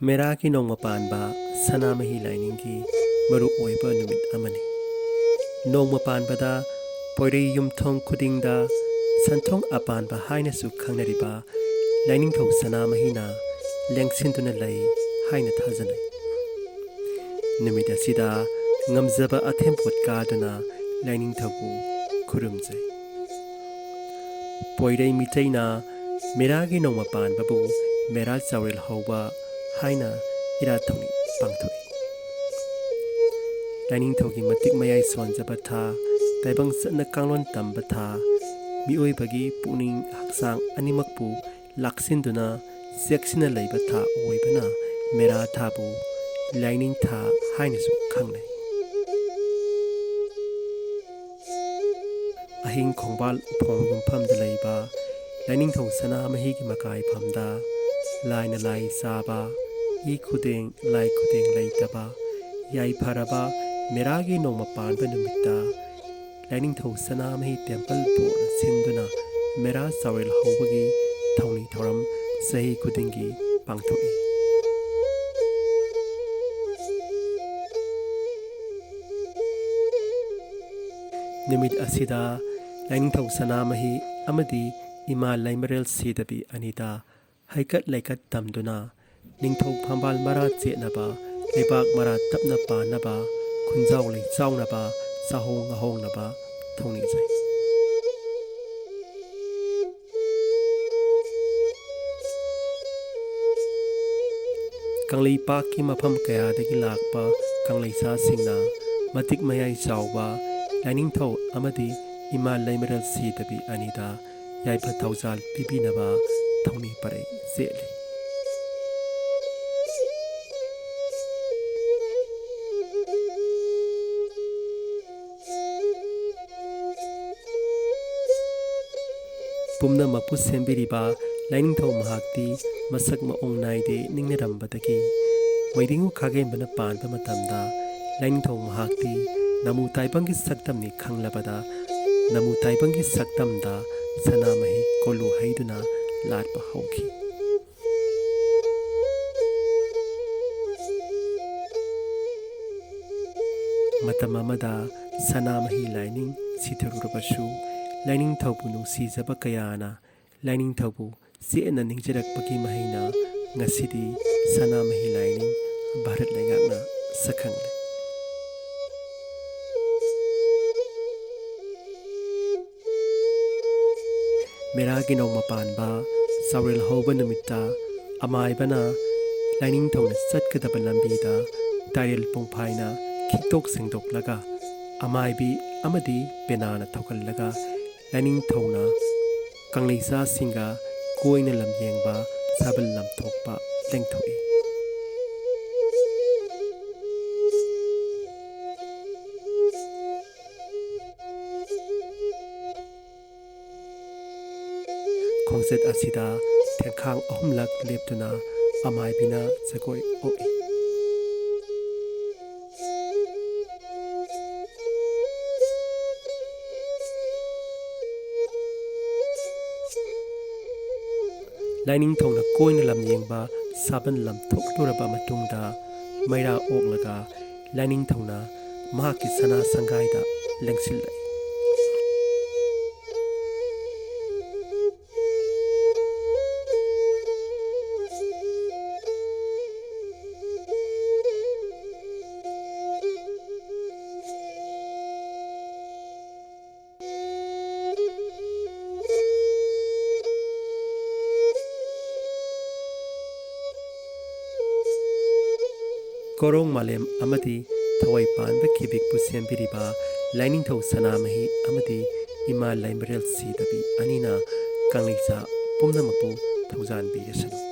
मेरा की नोंग पानबा सनामही लाइनिंगी मरु ओइबा नुमित अमनी नोंग पानबदा पोइरे युमथोंग खुदिंगदा संथोंग अपानबा हाइनसु खंगनरिबा लाइनिंगथौ सनामहीना लेंगसिनदुना लई हाइना थाजनै नुमित असिदा ngamzaba athempot kadana lining thabu khurumjai poirei mitaina meragi nongma pan babu mera chawrel hoba haina ira thoni pangthoi lining thogi matik mayai sonjaba tha taibang satna kanglon tamba tha mioi bagi puning haksang animakpu laksinduna seksina leiba tha oibana mera thabu lining tha haina su khangnai ahing khongbal phong yumpham da leiba lining thong sana mahi ki makai phamda laina lai saba I khudeng lai khudeng leitaba yai pharaba meragi nongma pan ba numitta lining thong sana mahi temple por sinduna mera sawel hobagi thongni thoram sahi khudingi pangthoi nimit asida lining thau sanamahi amadi ima laimarel sidabi anida haikat laikat tamduna ningthau phambal mara chenaba lebak mara tapna pa naba khunjaw lei chawnaba sahong ahong naba thongni jai kanglei pa ki mapham kaya dagi lakpa kanglei sa singna matik mayai chawba lining thau amadi ima laimaral sidabi anida yaipa thaujal pibinaba thongni pare zeli pumna makpu sembiriba lining thau mahakti masak maong naide ningnarambadagi moidingu khage bana panba matamda lining thau mahakti namu taibangi saktamni khanglabada namu taibangi saktamda sanamahi kolu haiduna latpa hauki matamamada sanamahi lining sitharurabashu lining thaubu nungsijaba kayana lining thaubu siena ningjarakpagi mahina ngasidi sanamahi lining bharat laingakna sakhangle meragi nongma panba sawrel hoba numitta amaibana lining thona chatkadaba lambida dairel pongphaina khiktok singdok laga amaibi amadi penana thokal laga lining thona kangleisa singa koina lamyengba sabal lam thokpa lengthoi khongset asida thengkhang ahumlak leptuna amai bina chakoi oi lining thongna koina lam yengba saban lam thoktoraba matungda maira oklaga lining thongna mahaki sana sangaida lengsil korong malem amadi thawai panba kibik pusem biriba lining thau sanamahi amadi ima laimarel sidabi anina kanglisa pumnamapu thaujan bi yasanu